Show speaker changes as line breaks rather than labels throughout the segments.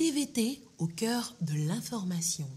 TVT au cœur de l'information.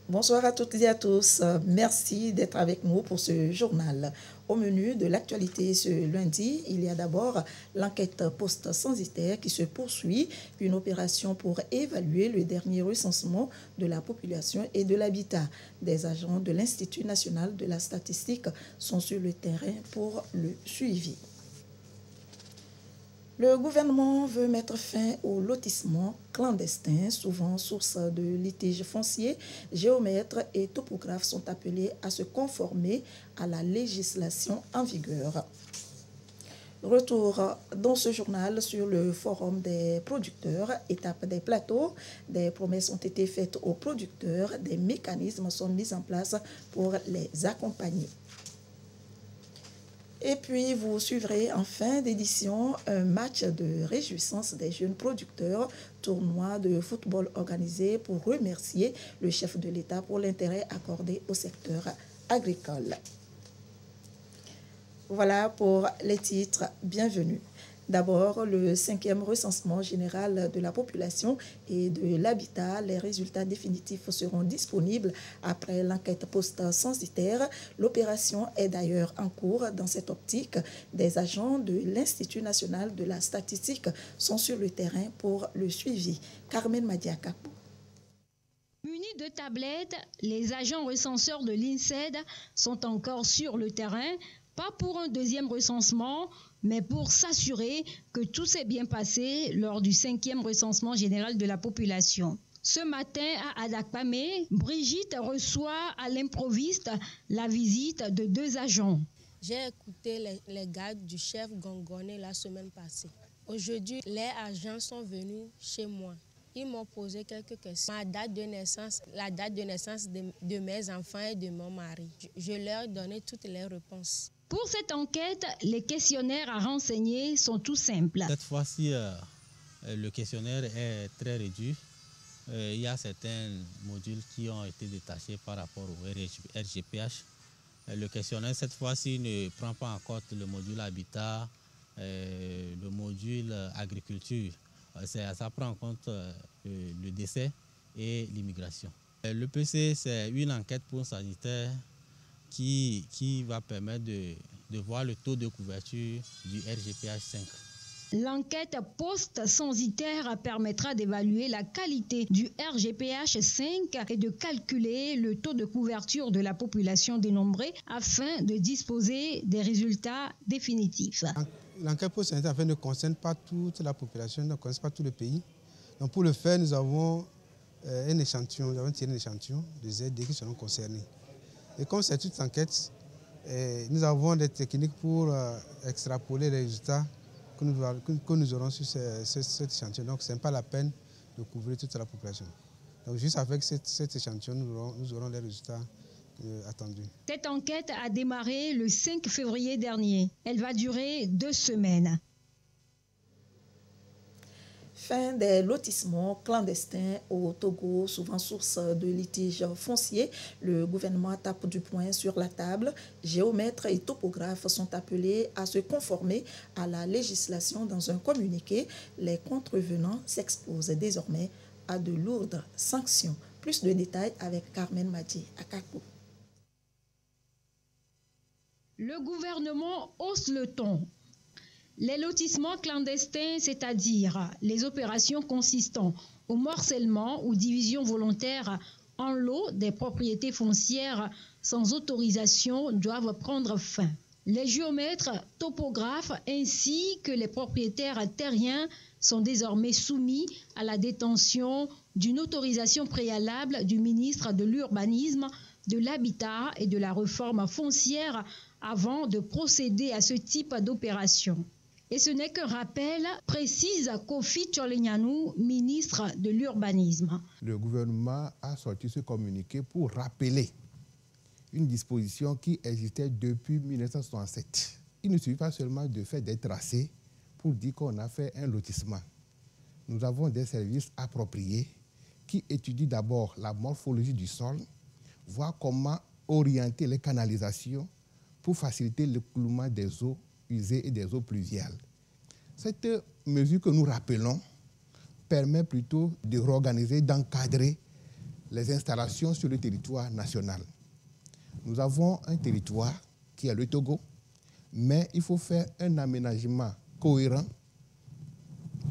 Bonsoir à toutes et à tous. Merci d'être avec nous pour ce journal. Au menu de l'actualité ce lundi, il y a d'abord l'enquête post-censitaire qui se poursuit, une opération pour évaluer le dernier recensement de la population et de l'habitat. Des agents de l'Institut national de la statistique sont sur le terrain pour le suivi. Le gouvernement veut mettre fin au lotissement clandestin, souvent source de litiges fonciers. Géomètres et topographes sont appelés à se conformer à la législation en vigueur. Retour dans ce journal sur le forum des producteurs, étape des plateaux. Des promesses ont été faites aux producteurs, des mécanismes sont mis en place pour les accompagner. Et puis, vous suivrez en fin d'édition un match de réjouissance des jeunes producteurs, tournoi de football organisé pour remercier le chef de l'État pour l'intérêt accordé au secteur agricole. Voilà pour les titres. Bienvenue. D'abord, le 5e recensement général de la population et de l'habitat. Les résultats définitifs seront disponibles après l'enquête post-censitaire. L'opération est d'ailleurs en cours. Dans cette optique, des agents de l'Institut national de la statistique sont sur le terrain pour le suivi. Carmen Madiakapo.
Munis de tablettes, les agents recenseurs de l'INSED sont encore sur le terrain, pas pour un deuxième recensement, mais pour s'assurer que tout s'est bien passé lors du 5e recensement général de la population. Ce matin, à Adakpamé, Brigitte reçoit à l'improviste la visite de 2 agents.
J'ai écouté les gars du chef Gongoné la semaine passée. Aujourd'hui, les agents sont venus chez moi. Ils m'ont posé quelques questions. Ma date de naissance, la date de naissance de mes enfants et de mon mari. Je leur ai donné toutes les réponses.
Pour cette enquête, les questionnaires à renseigner sont tout simples.
Cette fois-ci, le questionnaire est très réduit. Il y a certains modules qui ont été détachés par rapport au RGPH. Le questionnaire, cette fois-ci, ne prend pas en compte le module habitat, le module agriculture. Ça prend en compte le décès et l'immigration. Le PC, c'est une enquête post-sanitaire qui va permettre de voir le taux de couverture du RGPH 5.
L'enquête post-censitaire permettra d'évaluer la qualité du RGPH 5 et de calculer le taux de couverture de la population dénombrée afin de disposer des résultats définitifs.
L'enquête post-sanitaire ne concerne pas toute la population, ne concerne pas tout le pays. Donc pour le faire, nous avons un échantillon, nous avons tiré un échantillon de ZD qui seront concernés. Et comme c'est toute enquête, nous avons des techniques pour extrapoler les résultats que nous aurons sur cet échantillon. Donc ce n'est pas la peine de couvrir toute la population. Donc juste avec cet échantillon, nous aurons les résultats attendus.
Cette enquête a démarré le 5 février dernier. Elle va durer 2 semaines.
Fin des lotissements clandestins au Togo, souvent source de litiges fonciers. Le gouvernement tape du poing sur la table. Géomètres et topographes sont appelés à se conformer à la législation. Dans un communiqué, les contrevenants s'exposent désormais à de lourdes sanctions. Plus de détails avec Carmen Madi Akakou.
Le gouvernement hausse le ton. Les lotissements clandestins, c'est-à-dire les opérations consistant au morcellement ou division volontaire en lot des propriétés foncières sans autorisation, doivent prendre fin. Les géomètres, topographes ainsi que les propriétaires terriens sont désormais soumis à la détention d'une autorisation préalable du ministre de l'Urbanisme, de l'Habitat et de la Réforme foncière avant de procéder à ce type d'opération. Et ce n'est qu'un rappel, précise Kofi Tcholenyanou, ministre de l'Urbanisme.
Le gouvernement a sorti ce communiqué pour rappeler une disposition qui existait depuis 1967. Il ne suffit pas seulement de faire des tracés pour dire qu'on a fait un lotissement. Nous avons des services appropriés qui étudient d'abord la morphologie du sol, voir comment orienter les canalisations pour faciliter l'écoulement des eaux usées et des eaux pluviales. Cette mesure que nous rappelons permet plutôt de réorganiser, d'encadrer les installations sur le territoire national. Nous avons un territoire qui est le Togo, mais il faut faire un aménagement cohérent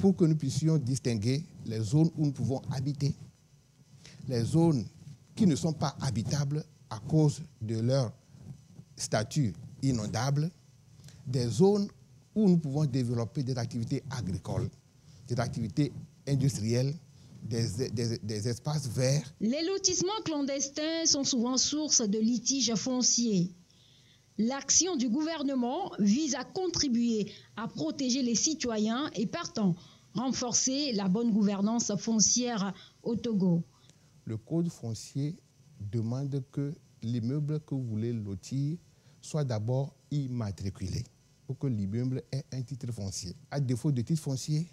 pour que nous puissions distinguer les zones où nous pouvons habiter, les zones qui ne sont pas habitables à cause de leur statut inondable, des zones où nous pouvons développer des activités agricoles, des activités industrielles, des espaces verts.
Les lotissements clandestins sont souvent source de litiges fonciers. L'action du gouvernement vise à contribuer à protéger les citoyens et partant renforcer la bonne gouvernance foncière au Togo.
Le code foncier demande que l'immeuble que vous voulez lotir soit d'abord immatriculé pour que l'immeuble ait un titre foncier. À défaut de titre foncier,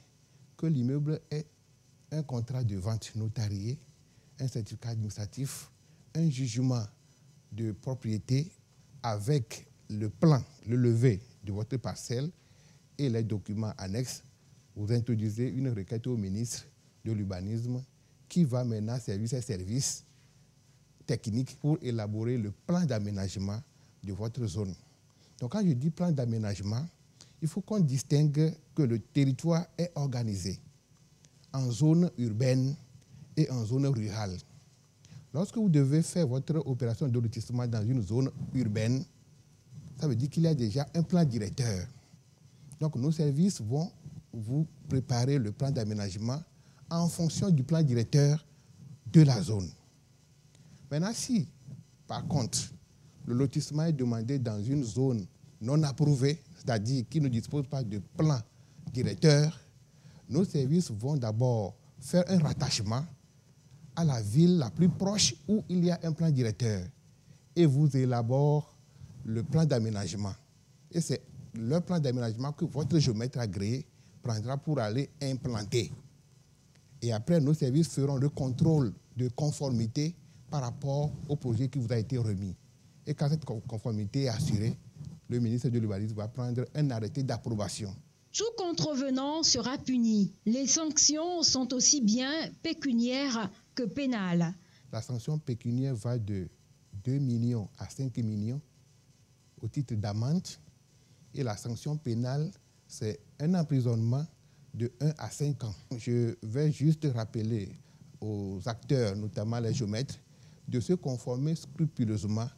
que l'immeuble ait un contrat de vente notarié, un certificat administratif, un jugement de propriété avec le plan, le levé de votre parcelle et les documents annexes. Vous introduisez une requête au ministre de l'urbanisme qui va maintenant servir ses services techniques pour élaborer le plan d'aménagement de votre zone. Donc quand je dis plan d'aménagement, il faut qu'on distingue que le territoire est organisé en zone urbaine et en zone rurale. Lorsque vous devez faire votre opération de lotissement dans une zone urbaine, ça veut dire qu'il y a déjà un plan directeur. Donc nos services vont vous préparer le plan d'aménagement en fonction du plan directeur de la zone. Maintenant, si, par contre, le lotissement est demandé dans une zone non approuvée, c'est-à-dire qui ne dispose pas de plan directeur, nos services vont d'abord faire un rattachement à la ville la plus proche où il y a un plan directeur et vous élaborez le plan d'aménagement. Et c'est le plan d'aménagement que votre géomètre agréé prendra pour aller implanter. Et après, nos services feront le contrôle de conformité par rapport au projet qui vous a été remis. Et quand cette conformité est assurée, le ministre de l'Urbanisme va prendre un arrêté d'approbation.
Tout contrevenant sera puni. Les sanctions sont aussi bien pécuniaires que pénales.
La sanction pécuniaire va de 2 millions à 5 millions au titre d'amende. Et la sanction pénale, c'est un emprisonnement de 1 à 5 ans. Je vais juste rappeler aux acteurs, notamment les géomètres, de se conformer scrupuleusement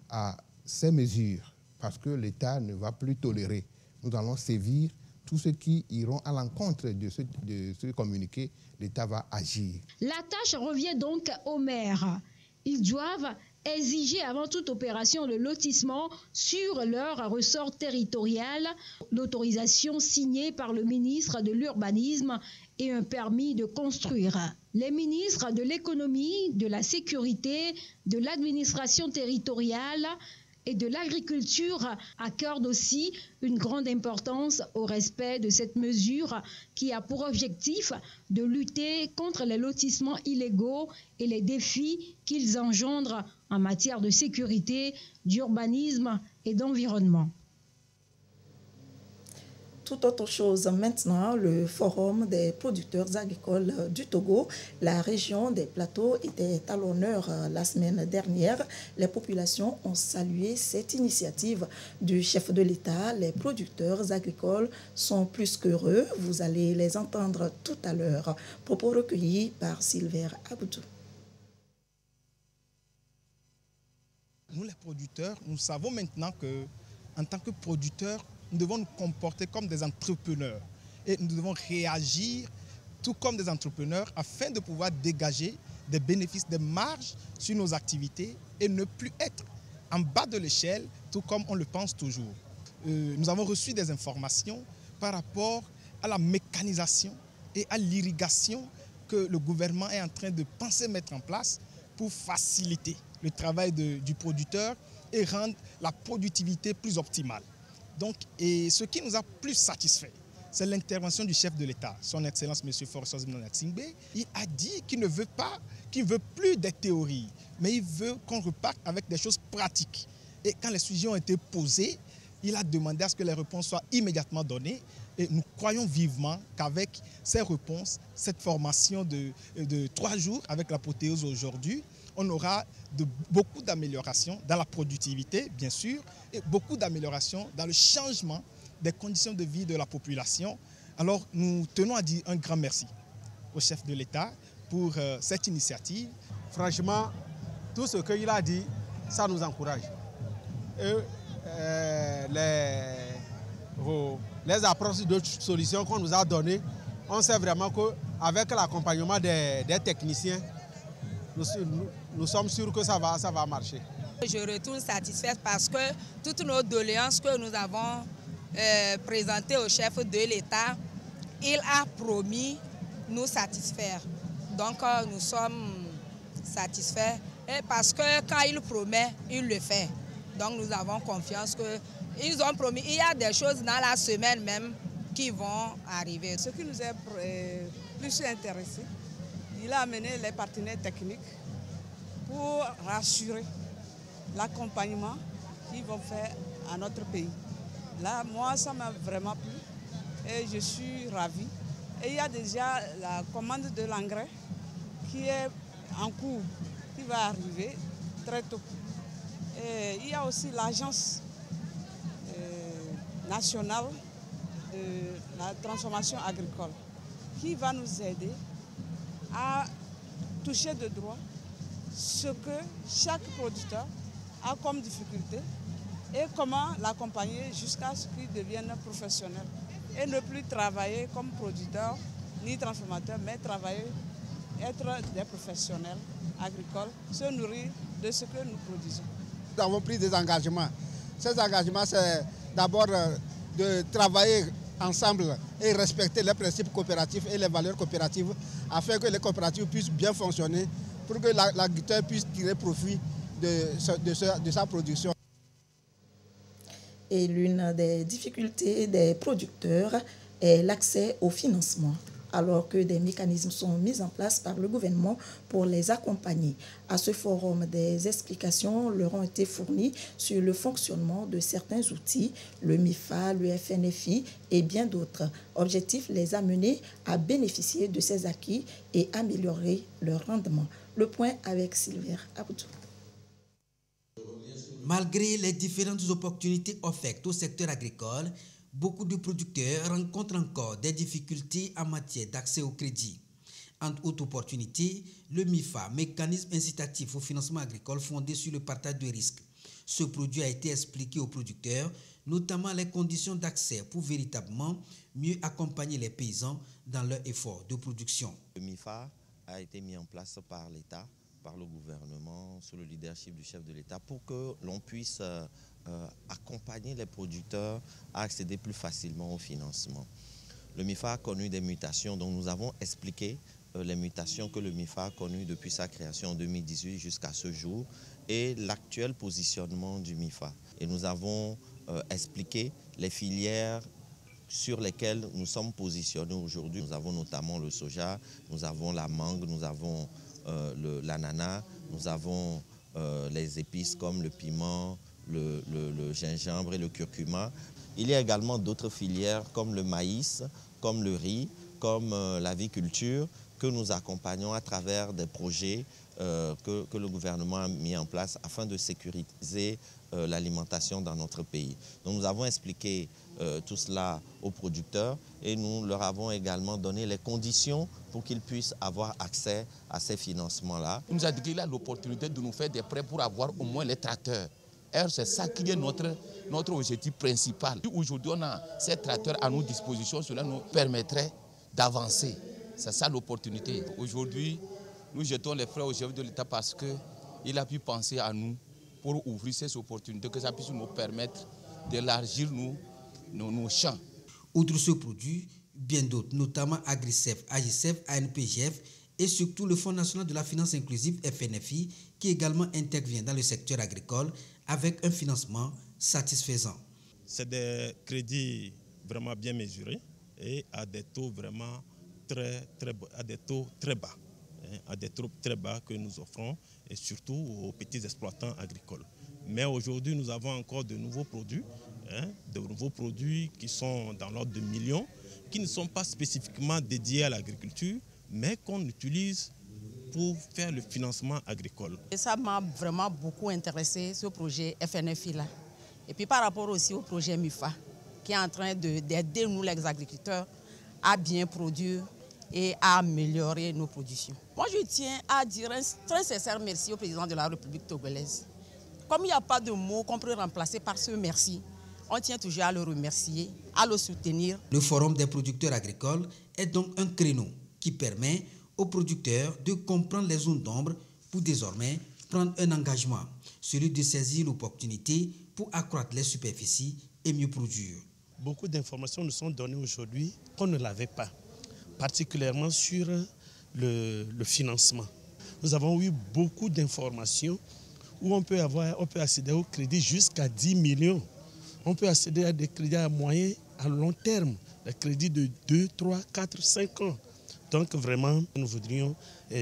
à ces mesures parce que l'État ne va plus tolérer. Nous allons sévir tous ceux qui iront à l'encontre de ce communiqué. L'État va agir.
La tâche revient donc aux maires. Ils doivent exiger avant toute opération de lotissement sur leur ressort territorial l'autorisation signée par le ministre de l'Urbanisme et un permis de construire. Les ministres de l'économie, de la sécurité, de l'administration territoriale et de l'agriculture accordent aussi une grande importance au respect de cette mesure qui a pour objectif de lutter contre les lotissements illégaux et les défis qu'ils engendrent en matière de sécurité, d'urbanisme et d'environnement.
Tout autre chose maintenant, le Forum des producteurs agricoles du Togo, la région des plateaux était à l'honneur la semaine dernière. Les populations ont salué cette initiative du chef de l'État. Les producteurs agricoles sont plus qu'heureux. Vous allez les entendre tout à l'heure. Propos recueillis par Sylvain Aboudou.
Nous les producteurs, nous savons maintenant qu'en tant que producteurs, nous devons nous comporter comme des entrepreneurs et nous devons réagir tout comme des entrepreneurs afin de pouvoir dégager des bénéfices, des marges sur nos activités et ne plus être en bas de l'échelle tout comme on le pense toujours. Nous avons reçu des informations par rapport à la mécanisation et à l'irrigation que le gouvernement est en train de penser mettre en place pour faciliter le travail du producteur et rendre la productivité plus optimale. Donc, et ce qui nous a plus satisfait, c'est l'intervention du chef de l'État, son Excellence M. Forsos Mnangagwa. Il a dit qu'il ne veut pas, qu'il ne veut plus des théories, mais il veut qu'on reparte avec des choses pratiques. Et quand les sujets ont été posés, il a demandé à ce que les réponses soient immédiatement données. Et nous croyons vivement qu'avec ces réponses, cette formation de 3 jours avec l'apothéose aujourd'hui, on aura beaucoup d'améliorations dans la productivité, bien sûr, et beaucoup d'améliorations dans le changement des conditions de vie de la population. Alors, nous tenons à dire un grand merci au chef de l'État pour cette initiative.
Franchement, tout ce qu'il a dit, ça nous encourage. Et, les approches de solutions qu'on nous a données, on sait vraiment qu'avec l'accompagnement des techniciens, nous sommes sûrs que ça va marcher.
Je retourne satisfaite parce que toutes nos doléances que nous avons présentées au chef de l'État, il a promis nous satisfaire. Donc nous sommes satisfaits et parce que quand il promet, il le fait. Donc nous avons confiance qu'ils ont promis. Il y a des choses dans la semaine même qui vont arriver.
Ce qui nous a plus intéressé, il a amené les partenaires techniques pour rassurer l'accompagnement qu'ils vont faire à notre pays. Là, moi, ça m'a vraiment plu et je suis ravie. Et il y a déjà la commande de l'engrais qui est en cours, qui va arriver très tôt. Et il y a aussi l'agence nationale de la transformation agricole qui va nous aider à toucher de droit ce que chaque producteur a comme difficulté et comment l'accompagner jusqu'à ce qu'il devienne professionnel et ne plus travailler comme producteur ni transformateur, mais être des professionnels agricoles, se nourrir de ce que nous produisons.
Nous avons pris des engagements. Ces engagements, c'est d'abord de travailler ensemble et respecter les principes coopératifs et les valeurs coopératives afin que les coopératives puissent bien fonctionner, pour que l'agriculteur puisse tirer profit de sa production.
Et l'une des difficultés des producteurs est l'accès au financement, alors que des mécanismes sont mis en place par le gouvernement pour les accompagner. À ce forum, des explications leur ont été fournies sur le fonctionnement de certains outils, le MIFA, le FNFI et bien d'autres. Objectif, les amener à bénéficier de ces acquis et améliorer leur rendement. Le point avec Sylvia Abdou.
Malgré les différentes opportunités offertes au secteur agricole, beaucoup de producteurs rencontrent encore des difficultés en matière d'accès au crédit. Entre autres opportunités, le MIFA, mécanisme incitatif au financement agricole fondé sur le partage de risques. Ce produit a été expliqué aux producteurs, notamment les conditions d'accès pour véritablement mieux accompagner les paysans dans leur effort de production.
Le MIFA a été mis en place par l'État, par le gouvernement, sous le leadership du chef de l'État, pour que l'on puisse accompagner les producteurs à accéder plus facilement au financement. Le MIFA a connu des mutations, donc nous avons expliqué les mutations que le MIFA a connues depuis sa création en 2018 jusqu'à ce jour et l'actuel positionnement du MIFA. Et nous avons expliqué les filières sur lesquelles nous sommes positionnés aujourd'hui. Nous avons notamment le soja, nous avons la mangue, nous avons l'ananas, nous avons les épices comme le piment, le gingembre et le curcuma. Il y a également d'autres filières comme le maïs, comme le riz, comme l'aviculture que nous accompagnons à travers des projets que le gouvernement a mis en place afin de sécuriser l'alimentation dans notre pays. Donc nous avons expliqué tout cela aux producteurs et nous leur avons également donné les conditions pour qu'ils puissent avoir accès à ces financements-là.
Il nous a dit qu'il a l'opportunité de nous faire des prêts pour avoir au moins les tracteurs. C'est ça qui est notre objectif principal. Aujourd'hui, on a ces tracteurs à nos dispositions, cela nous permettrait d'avancer. C'est ça l'opportunité. Aujourd'hui, nous jetons les frais au chef de l'État parce qu'il a pu penser à nous pour ouvrir ces opportunités, que ça puisse nous permettre d'élargir nos champs.
Outre ce produit, bien d'autres, notamment AgriCef, AGCF, ANPGF et surtout le Fonds national de la finance inclusive FNFI qui également intervient dans le secteur agricole avec un financement satisfaisant.
C'est des crédits vraiment bien mesurés et à des taux vraiment très bas que nous offrons et surtout aux petits exploitants agricoles. Mais aujourd'hui, nous avons encore de nouveaux produits qui sont dans l'ordre de millions, qui ne sont pas spécifiquement dédiés à l'agriculture, mais qu'on utilise pour faire le financement agricole.
Et ça m'a vraiment beaucoup intéressé, ce projet FNFI là. Et puis par rapport aussi au projet MIFA, qui est en train d'aider nous les agriculteurs à bien produire et à améliorer nos productions. Moi, je tiens à dire un très sincère merci au président de la République togolaise. Comme il n'y a pas de mots qu'on peut remplacer par ce merci, on tient toujours à le remercier, à le soutenir.
Le Forum des producteurs agricoles est donc un créneau qui permet aux producteurs de comprendre les zones d'ombre pour désormais prendre un engagement, celui de saisir l'opportunité pour accroître les superficies et mieux produire.
Beaucoup d'informations nous sont données aujourd'hui qu'on ne l'avait pas, particulièrement sur le financement. Nous avons eu beaucoup d'informations où on peut accéder au crédit jusqu'à 10 millions. On peut accéder à des crédits à moyen, à long terme, des crédits de 2, 3, 4, 5 ans. Donc vraiment, nous voudrions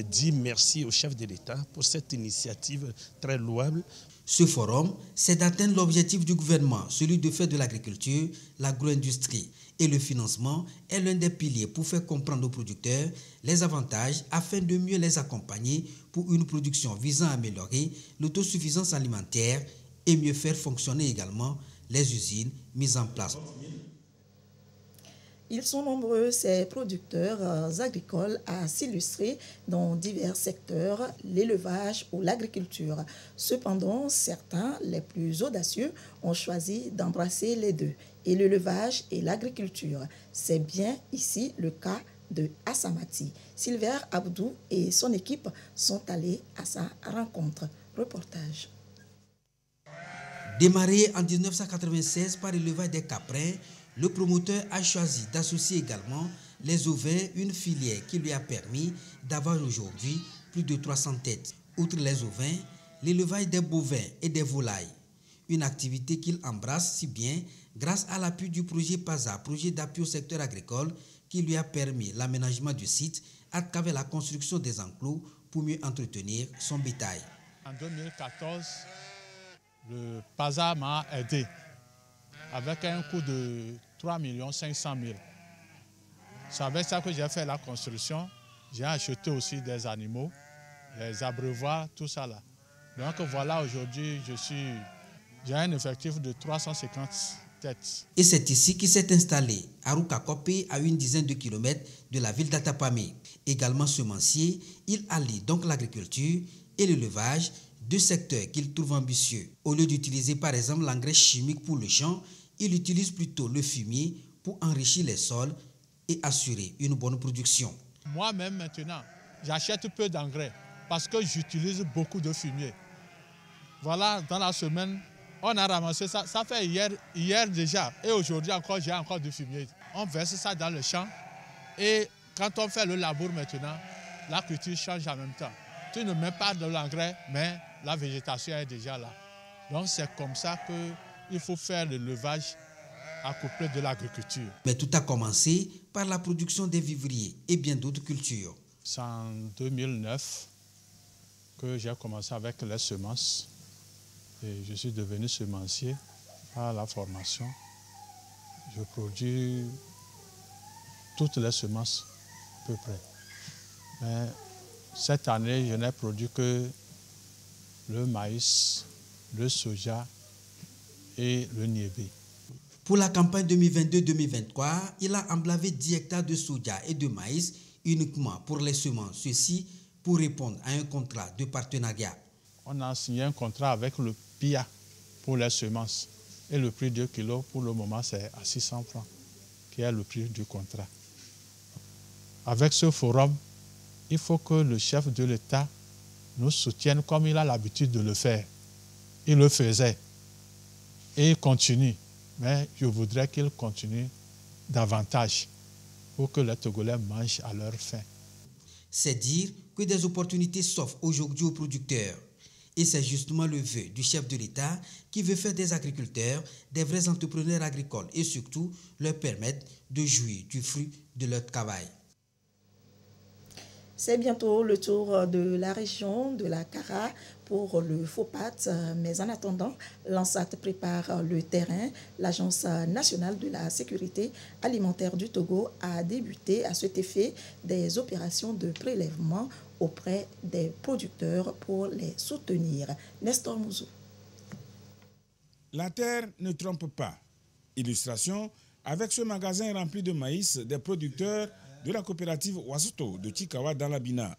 dire merci au chef de l'État pour cette initiative très louable.
Ce forum, c'est d'atteindre l'objectif du gouvernement, celui de faire de l'agriculture l'agro-industrie. Et le financement est l'un des piliers pour faire comprendre aux producteurs les avantages afin de mieux les accompagner pour une production visant à améliorer l'autosuffisance alimentaire et mieux faire fonctionner également les usines mises en place.
Ils sont nombreux, ces producteurs agricoles, à s'illustrer dans divers secteurs, l'élevage ou l'agriculture. Cependant, certains, les plus audacieux, ont choisi d'embrasser les deux, et l'élevage et l'agriculture. C'est bien ici le cas de Assamati. Silver Abdou et son équipe sont allés à sa rencontre. Reportage.
Démarré en 1996 par l'élevage des caprins, le promoteur a choisi d'associer également les ovins, une filière qui lui a permis d'avoir aujourd'hui plus de 300 têtes. Outre les ovins, l'élevage des bovins et des volailles, une activité qu'il embrasse si bien grâce à l'appui du projet PASA, projet d'appui au secteur agricole, qui lui a permis l'aménagement du site à travers la construction des enclos pour mieux entretenir son bétail.
En 2014, le PASA m'a aidé avec un coût de 3 500 000. C'est avec ça que j'ai fait la construction. J'ai acheté aussi des animaux, les abreuvoirs, tout ça là. Donc voilà, aujourd'hui, j'ai un effectif de 350 têtes.
Et c'est ici qu'il s'est installé, à Rukakopé, à une dizaine de kilomètres de la ville d'Atapamé. Également semencier, il allie donc l'agriculture et l'élevage, deux secteurs qu'il trouve ambitieux. Au lieu d'utiliser par exemple l'engrais chimique pour le champ, il utilise plutôt le fumier pour enrichir les sols et assurer une bonne production.
Moi-même maintenant, j'achète peu d'engrais parce que j'utilise beaucoup de fumier. Voilà, dans la semaine, on a ramassé ça. Ça fait hier déjà et aujourd'hui encore, j'ai encore du fumier. On verse ça dans le champ et quand on fait le labour maintenant, la culture change en même temps. Tu ne mets pas de l'engrais, mais la végétation est déjà là. Donc c'est comme ça qu'il faut faire l'élevage accouplé de l'agriculture.
Mais tout a commencé par la production des vivriers et bien d'autres cultures.
C'est en 2009 que j'ai commencé avec les semences. Et je suis devenu semencier à la formation. Je produis toutes les semences, à peu près. Mais cette année, je n'ai produit que le maïs, le soja et le niébé.
Pour la campagne 2022-2023, il a emblavé 10 hectares de soja et de maïs uniquement pour les semences. Ceci pour répondre à un contrat de partenariat.
On a signé un contrat avec le PIA pour les semences. Et le prix de kilo, pour le moment, c'est à 600 francs, qui est le prix du contrat. Avec ce forum, il faut que le chef de l'État nous soutienne comme il a l'habitude de le faire. Il le faisait et il continue. Mais je voudrais qu'il continue davantage pour que les Togolais mangent à leur faim.
C'est dire que des opportunités s'offrent aujourd'hui aux producteurs. Et c'est justement le vœu du chef de l'État qui veut faire des agriculteurs des vrais entrepreneurs agricoles et surtout leur permettre de jouir du fruit de leur travail.
C'est bientôt le tour de la région de la Kara pour le FOPAT, mais en attendant, l'ANSAT prépare le terrain. L'Agence nationale de la sécurité alimentaire du Togo a débuté à cet effet des opérations de prélèvement auprès des producteurs pour les soutenir. Nestor Mouzou.
La terre ne trompe pas. Illustration avec ce magasin rempli de maïs des producteurs de la coopérative Wasuto de Chikawa dans la Bina.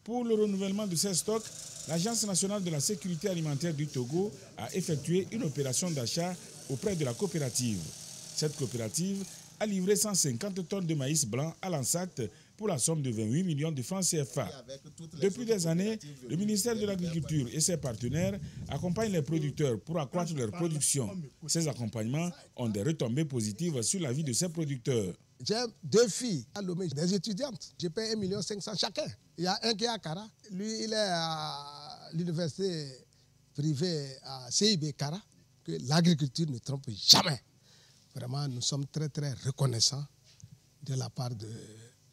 Pour le renouvellement de ces stocks, l'Agence nationale de la sécurité alimentaire du Togo a effectué une opération d'achat auprès de la coopérative. Cette coopérative a livré 150 tonnes de maïs blanc à l'ANSAT pour la somme de 28 millions de francs CFA. Depuis des années, le ministère de l'Agriculture et ses partenaires accompagnent les producteurs pour accroître leur production. Ces accompagnements ont des retombées positives sur la vie de ces producteurs.
J'ai 2 filles à Lomé, des étudiantes. Je paye 1 500 000 chacun. Il y a un qui est à Kara. Lui, il est à l'université privée à CIB Kara. Que l'agriculture ne trompe jamais. Vraiment, nous sommes très, très reconnaissants de la part de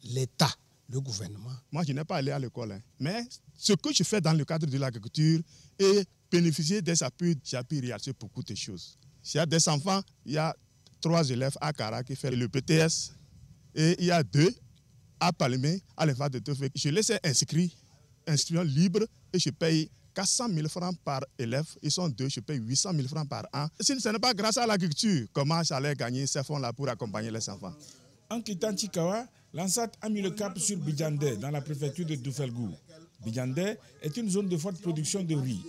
l'État, le gouvernement.
Moi, je n'ai pas allé à l'école, mais ce que je fais dans le cadre de l'agriculture est bénéficier des appuis, j'ai pu réaliser beaucoup de choses. S'il y a des enfants, il y a 3 élèves à Kara qui font le PTS et il y a 2 à Palmé, à l'EFA de Tofek. Je les ai inscrits, inscription libre, et je paye 400 000 francs par élève. Ils sont 2, je paye 800 000 francs par an. Si ce n'est pas grâce à l'agriculture, comment j'allais gagner ces fonds-là pour accompagner les enfants?
En quittant Chikawa, l'ANSAT a mis le cap sur Bidjandé, dans la préfecture de Doufelgou. Bidjandé est une zone de forte production de riz.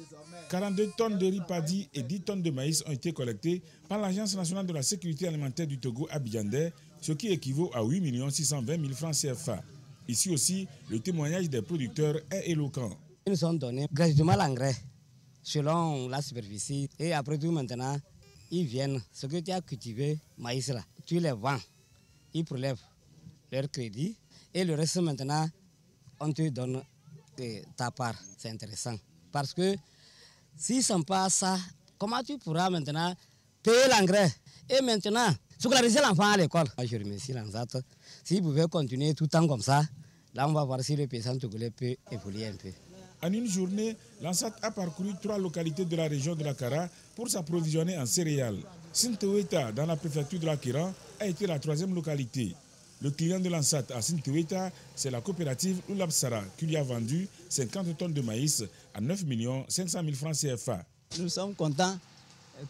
42 tonnes de riz paddy et 10 tonnes de maïs ont été collectées par l'Agence nationale de la sécurité alimentaire du Togo à Bidjandé, ce qui équivaut à 8 620 000 francs CFA. Ici aussi, le témoignage des producteurs est éloquent.
Ils nous ont donné gratuitement l'engrais selon la superficie. Et après tout, maintenant, ils viennent. Ce que tu as cultivé, maïs là, tu les vends. Ils prélèvent leur crédit. Et le reste, maintenant, on te donne ta part. C'est intéressant. Parce que si ce n'est pas ça, comment tu pourras maintenant payer l'engrais? Et maintenant, scolariser l'enfant à l'école. Je remercie l'ANSAT. S'ils pouvaient continuer tout le temps comme ça, là, on va voir si le paysan togolais peut évoluer un peu.
En une journée, l'ANSAT a parcouru 3 localités de la région de la Kara pour s'approvisionner en céréales. Sinteweta, dans la préfecture de la Kiran, a été la 3e localité. Le client de l'ANSAT à Sinteweta, c'est la coopérative Oulabsara, qui lui a vendu 50 tonnes de maïs à 9 500 000 francs CFA.
Nous sommes contents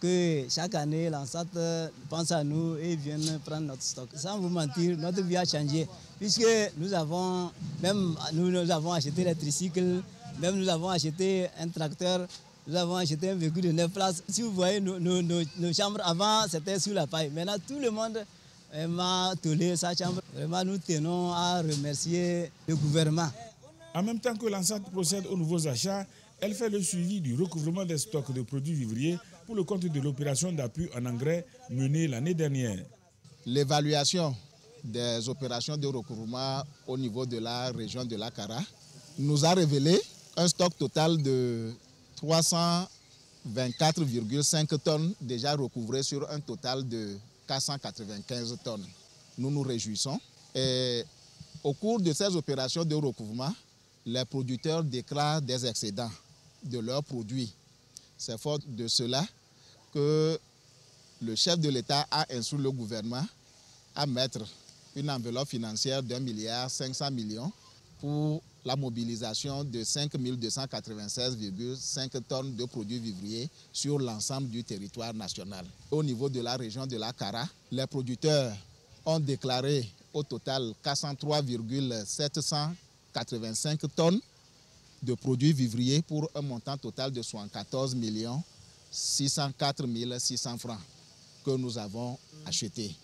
que chaque année, l'ANSAT pense à nous et vienne prendre notre stock. Sans vous mentir, notre vie a changé, puisque nous avons acheté des tricycles, même nous avons acheté un tracteur, nous avons acheté un véhicule de 9 places. Si vous voyez nos chambres, avant c'était sous la paille. Maintenant, tout le monde m'a tollé sa chambre. Vraiment, nous tenons à remercier le gouvernement.
En même temps que l'ANSAT procède aux nouveaux achats, elle fait le suivi du recouvrement des stocks de produits vivriers pour le compte de l'opération d'appui en engrais menée l'année dernière.
L'évaluation des opérations de recouvrement au niveau de la région de la Kara nous a révélé un stock total de 324,5 tonnes déjà recouvrées sur un total de 495 tonnes. Nous nous réjouissons. Et au cours de ces opérations de recouvrement, les producteurs déclarent des excédents de leurs produits. C'est fort de cela que le chef de l'État a instruit le gouvernement à mettre une enveloppe financière d'1,5 milliard pour la mobilisation de 5 296,5 tonnes de produits vivriers sur l'ensemble du territoire national. Au niveau de la région de la Kara, les producteurs ont déclaré au total 403,785 tonnes de produits vivriers pour un montant total de 74 604 600 francs que nous avons achetés.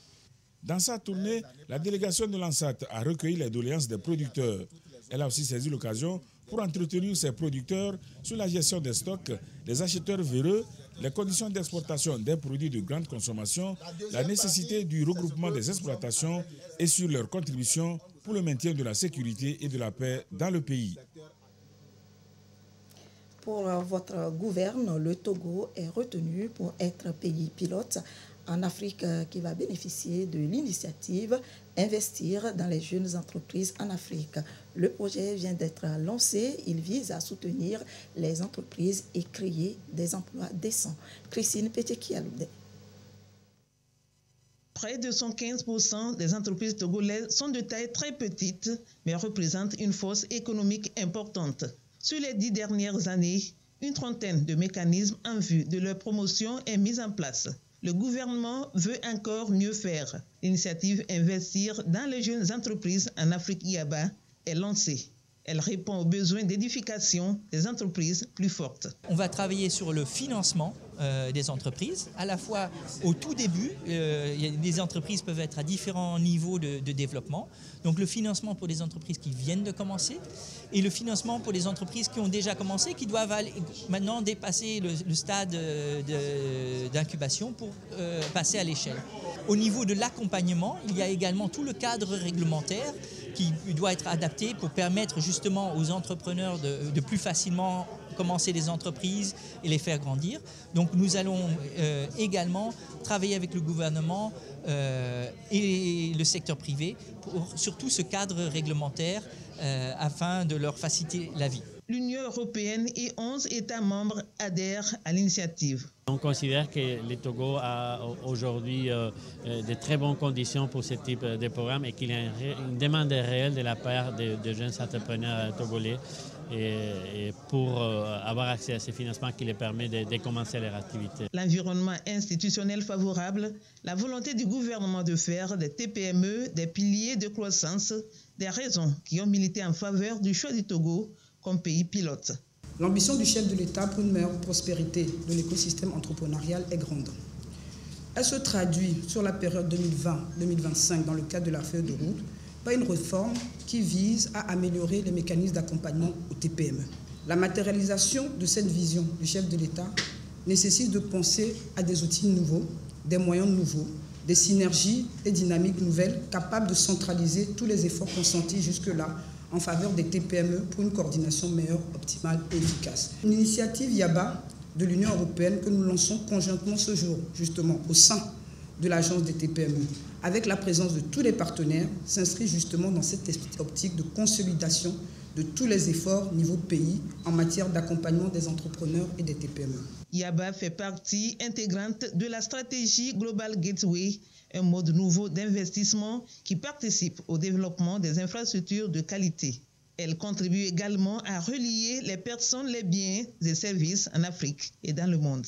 Dans sa tournée, la délégation de l'ANSAT a recueilli les doléances des producteurs. Elle a aussi saisi l'occasion pour entretenir ses producteurs sur la gestion des stocks, les acheteurs véreux les conditions d'exportation des produits de grande consommation, la nécessité du regroupement des exploitations et sur leur contribution pour le maintien de la sécurité et de la paix dans le pays.
Pour votre gouverne, le Togo est retenu pour être pays pilote en Afrique qui va bénéficier de l'initiative Investir dans les jeunes entreprises en Afrique. Le projet vient d'être lancé. Il vise à soutenir les entreprises et créer des emplois décents. Christine Pétekialoudé.
Près de 115% des entreprises togolaises sont de taille très petite, mais représentent une force économique importante. Sur les 10 dernières années, une trentaine de mécanismes en vue de leur promotion est mise en place. Le gouvernement veut encore mieux faire. L'initiative Investir dans les jeunes entreprises en Afrique IABA est lancée. Elle répond aux besoins d'édification des entreprises plus fortes.
On va travailler sur le financement des entreprises. À la fois au tout début, les entreprises peuvent être à différents niveaux de développement. Donc le financement pour les entreprises qui viennent de commencer et le financement pour les entreprises qui ont déjà commencé, qui doivent maintenant dépasser le stade d'incubation pour passer à l'échelle. Au niveau de l'accompagnement, il y a également tout le cadre réglementaire qui doit être adapté pour permettre justement aux entrepreneurs de plus facilement commencer des entreprises et les faire grandir. Donc nous allons également travailler avec le gouvernement et le secteur privé pour surtout ce cadre réglementaire afin de leur faciliter la vie.
L'Union européenne et 11 États membres adhèrent à l'initiative.
On considère que le Togo a aujourd'hui de très bonnes conditions pour ce type de programme et qu'il y a une demande réelle de la part de jeunes entrepreneurs togolais et pour avoir accès à ces financements qui les permet de commencer leur activité.
L'environnement institutionnel favorable, la volonté du gouvernement de faire des TPME des piliers de croissance, des raisons qui ont milité en faveur du choix du Togo comme pays pilote.
L'ambition du chef de l'État pour une meilleure prospérité de l'écosystème entrepreneurial est grande. Elle se traduit sur la période 2020-2025 dans le cadre de la feuille de route par une réforme qui vise à améliorer les mécanismes d'accompagnement aux TPME. La matérialisation de cette vision du chef de l'État nécessite de penser à des outils nouveaux, des moyens nouveaux, des synergies et dynamiques nouvelles capables de centraliser tous les efforts consentis jusque-là en faveur des TPME pour une coordination meilleure, optimale et efficace. Une initiative IABA de l'Union européenne que nous lançons conjointement ce jour, justement, au sein de l'agence des TPME, avec la présence de tous les partenaires, s'inscrit justement dans cette optique de consolidation de tous les efforts niveau pays en matière d'accompagnement des entrepreneurs et des TPME.
IABA fait partie intégrante de la stratégie Global Gateway, un mode nouveau d'investissement qui participe au développement des infrastructures de qualité. Elle contribue également à relier les personnes, les biens et services en Afrique et dans le monde.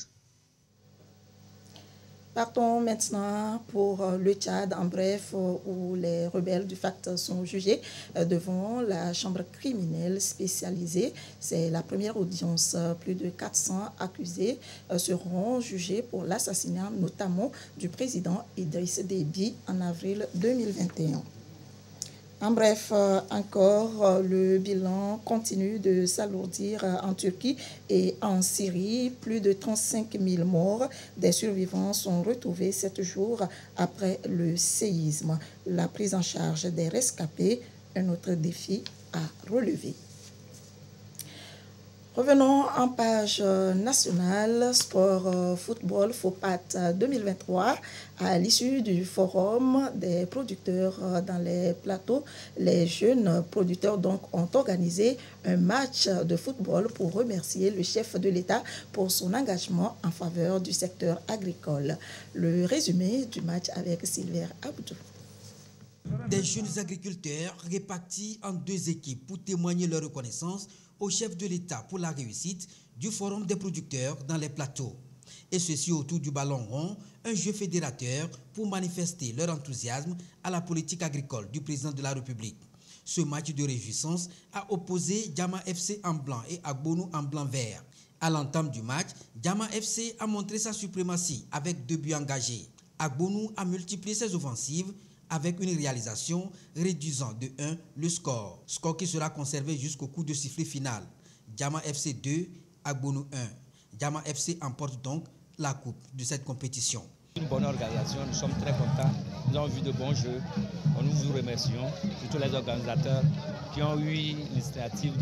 Partons maintenant pour le Tchad, en bref, où les rebelles du FACT sont jugés devant la chambre criminelle spécialisée. C'est la première audience. Plus de 400 accusés seront jugés pour l'assassinat notamment du président Idriss Déby en avril 2021. En bref, encore, le bilan continue de s'alourdir en Turquie et en Syrie. Plus de 35 000 morts. Des survivants sont retrouvés 7 jours après le séisme. La prise en charge des rescapés, un autre défi à relever. Revenons en page nationale, sport football FOPAT 2023. À l'issue du forum des producteurs dans les plateaux, les jeunes producteurs donc ont organisé un match de football pour remercier le chef de l'État pour son engagement en faveur du secteur agricole. Le résumé du match avec Sylvain Abdou.
Des jeunes agriculteurs répartis en 2 équipes pour témoigner leur reconnaissance au chef de l'État pour la réussite du Forum des producteurs dans les plateaux. Et ceci autour du ballon rond, un jeu fédérateur pour manifester leur enthousiasme à la politique agricole du président de la République. Ce match de réjouissance a opposé Diama FC en blanc et Agbonou en blanc-vert. À l'entame du match, Diama FC a montré sa suprématie avec 2 buts engagés. Agbonou a multiplié ses offensives avec une réalisation réduisant de 1 le score. Score qui sera conservé jusqu'au coup de sifflet final. Diama FC 2, Agbonou 1. Diama FC emporte donc la coupe de cette compétition.
Une bonne organisation, nous sommes très contents, nous avons vu de bons jeux, nous vous remercions, surtout les organisateurs qui ont eu l'initiative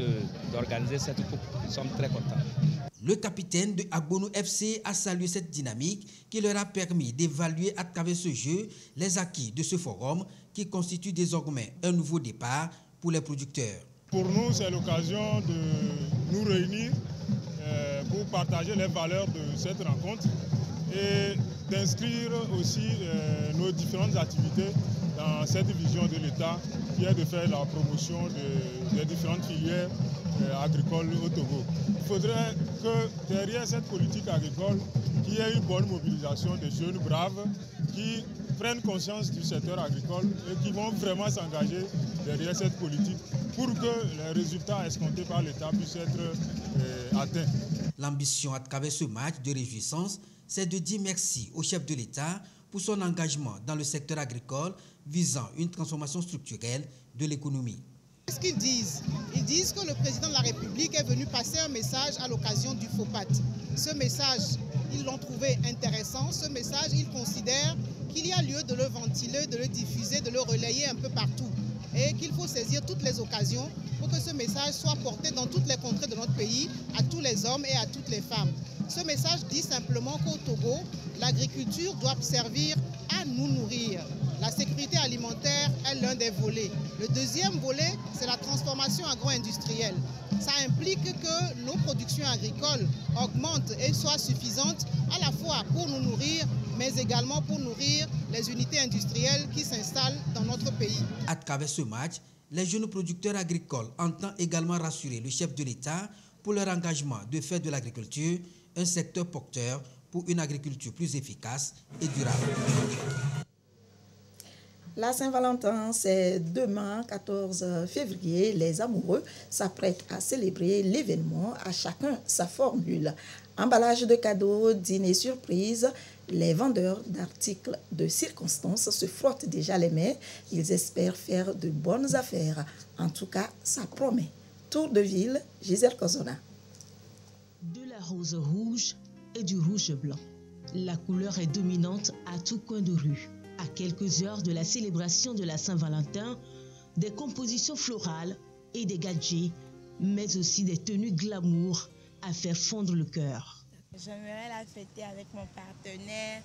d'organiser cette coupe, nous sommes très contents.
Le capitaine de Agbonou FC a salué cette dynamique qui leur a permis d'évaluer à travers ce jeu les acquis de ce forum qui constitue désormais un nouveau départ pour les producteurs.
Pour nous, c'est l'occasion de nous réunir pour partager les valeurs de cette rencontre et d'inscrire aussi nos différentes activités dans cette vision de l'État qui est de faire la promotion des différentes filières agricoles au Togo. Il faudrait que derrière cette politique agricole, qu'il y ait une bonne mobilisation des jeunes braves qui prennent conscience du secteur agricole et qui vont vraiment s'engager derrière cette politique pour que les résultats escomptés par l'État puissent être atteints.
L'ambition à travers ce match de réjouissance, c'est de dire merci au chef de l'État pour son engagement dans le secteur agricole visant une transformation structurelle de l'économie.
Qu'est-ce qu'ils disent? Ils disent que le président de la République est venu passer un message à l'occasion du FOPAT. Ce message, ils l'ont trouvé intéressant. Ce message, ils considèrent qu'il y a lieu de le ventiler, de le diffuser, de le relayer un peu partout. Et qu'il faut saisir toutes les occasions pour que ce message soit porté dans toutes les contrées de notre pays, à tous les hommes et à toutes les femmes. Ce message dit simplement qu'au Togo, l'agriculture doit servir à nous nourrir. La sécurité alimentaire est l'un des volets. Le deuxième volet, c'est la transformation agro-industrielle. Ça implique que nos productions agricoles augmentent et soient suffisantes à la fois pour nous nourrir, mais également pour nourrir les unités industrielles qui s'installent dans notre pays.
À travers ce match, les jeunes producteurs agricoles entendent également rassurer le chef de l'État pour leur engagement de faire de l'agriculture un secteur porteur pour une agriculture plus efficace et durable.
La Saint-Valentin, c'est demain, 14 février. Les amoureux s'apprêtent à célébrer l'événement, à chacun sa formule. Emballage de cadeaux, dîner surprise, les vendeurs d'articles de circonstance se frottent déjà les mains. Ils espèrent faire de bonnes affaires. En tout cas, ça promet. Tour de ville, Gisèle Kozona.
De la rose rouge et du rouge blanc. La couleur est dominante à tout coin de rue. À quelques heures de la célébration de la Saint-Valentin, des compositions florales et des gadgets, mais aussi des tenues glamour à faire fondre le cœur.
J'aimerais la fêter avec mon partenaire,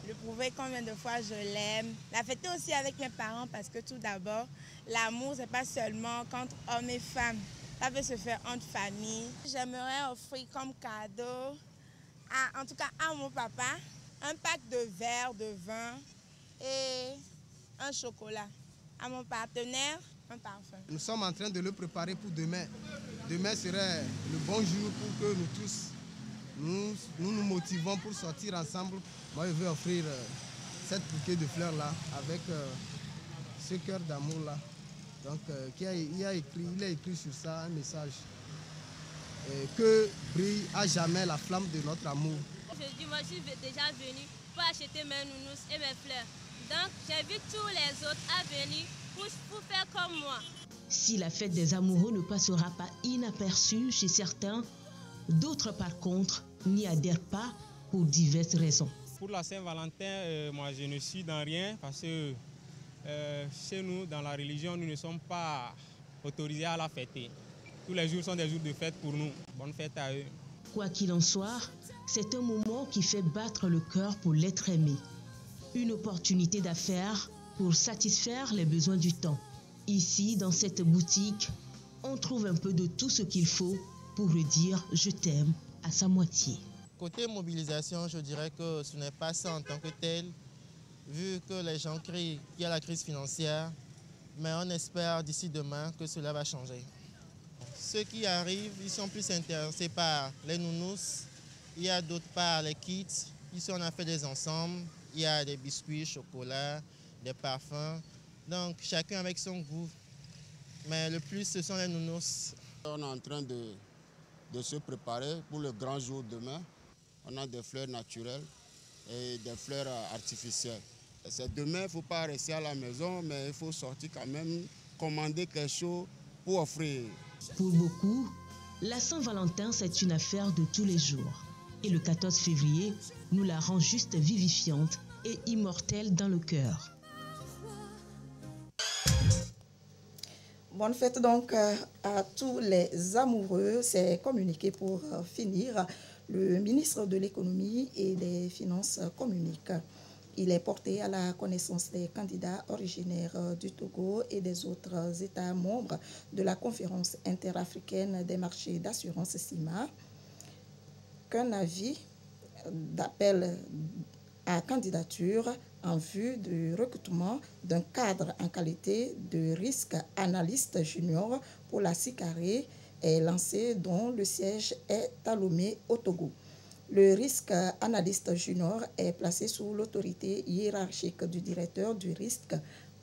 lui prouver combien de fois je l'aime. La fêter aussi avec mes parents parce que tout d'abord, l'amour, c'est pas seulement entre hommes et femmes. Ça peut se faire entre familles. J'aimerais offrir comme cadeau, en tout cas à mon papa, un pack de verre de vin et un chocolat. À mon partenaire, un parfum.
Nous sommes en train de le préparer pour demain. Demain serait le bon jour pour que nous tous, nous motivons pour sortir ensemble. Moi, je vais offrir cette bouquet de fleurs-là avec ce cœur d'amour-là. Donc, il a écrit sur ça un message. Que brille à jamais la flamme de notre amour.
Aujourd'hui, moi, je suis déjà venue pour acheter mes nounous et mes fleurs. Donc, j'invite tous les autres à venir pour faire comme moi.
Si la fête des amoureux ne passera pas inaperçue chez certains, d'autres, par contre, n'y adhèrent pas pour diverses raisons.
Pour la Saint-Valentin, moi, je ne suis dans rien parce que chez nous, dans la religion, nous ne sommes pas autorisés à la fêter. Tous les jours sont des jours de fête pour nous. Bonne fête à eux.
Quoi qu'il en soit, c'est un moment qui fait battre le cœur pour l'être aimé. Une opportunité d'affaires pour satisfaire les besoins du temps. Ici, dans cette boutique, on trouve un peu de tout ce qu'il faut pour redire « je t'aime » à sa moitié.
Côté mobilisation, je dirais que ce n'est pas ça en tant que tel, vu que les gens crient qu'il y a la crise financière, mais on espère d'ici demain que cela va changer. Ceux qui arrivent, ils sont plus intéressés par les nounous, il y a d'autres par les kits, ici on a fait des ensembles, il y a des biscuits, chocolat, des parfums, donc chacun avec son goût, mais le plus ce sont les nounous.
On est en train de se préparer pour le grand jour demain. On a des fleurs naturelles et des fleurs artificielles. C'est demain, il ne faut pas rester à la maison, mais il faut sortir quand même, commander quelque chose pour offrir.
Pour beaucoup, la Saint-Valentin, c'est une affaire de tous les jours. Et le 14 février nous la rend juste vivifiante et immortelle dans le cœur.
Bonne fête donc à tous les amoureux. C'est communiqué pour finir. Le ministre de l'Économie et des Finances communique. Il est porté à la connaissance des candidats originaires du Togo et des autres États membres de la Conférence interafricaine des marchés d'assurance CIMA qu'un avis d'appel à candidature en vue du recrutement d'un cadre en qualité de risque analyste junior pour la SICARE est lancé, dont le siège est à Lomé au Togo. Le risque analyste junior est placé sous l'autorité hiérarchique du directeur du risque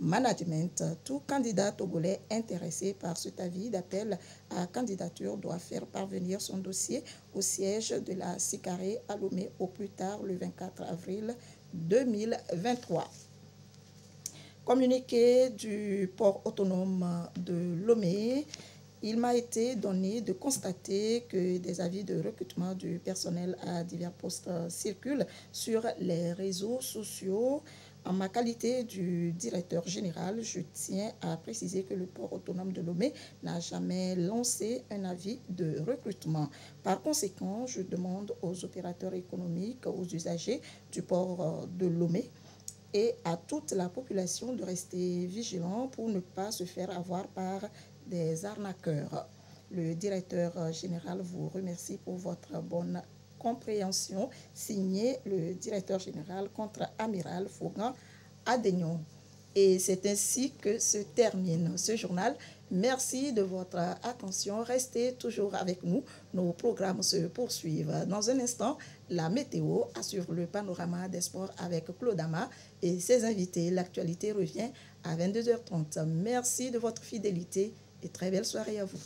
management. Tout candidat togolais intéressé par cet avis d'appel à candidature doit faire parvenir son dossier au siège de la SICARE à Lomé au plus tard le 24 avril 2023. Communiqué du port autonome de Lomé, il m'a été donné de constater que des avis de recrutement du personnel à divers postes circulent sur les réseaux sociaux. En ma qualité du directeur général, je tiens à préciser que le port autonome de Lomé n'a jamais lancé un avis de recrutement. Par conséquent, je demande aux opérateurs économiques, aux usagers du port de Lomé et à toute la population de rester vigilants pour ne pas se faire avoir par des arnaqueurs. Le directeur général vous remercie pour votre bonne compréhension. Signé le directeur général contre-amiral Fougan Adegnon. Et c'est ainsi que se termine ce journal. Merci de votre attention. Restez toujours avec nous. Nos programmes se poursuivent. Dans un instant, la météo assure le panorama des sports avec Claude Ama et ses invités. L'actualité revient à 22h30. Merci de votre fidélité et très belle soirée à vous.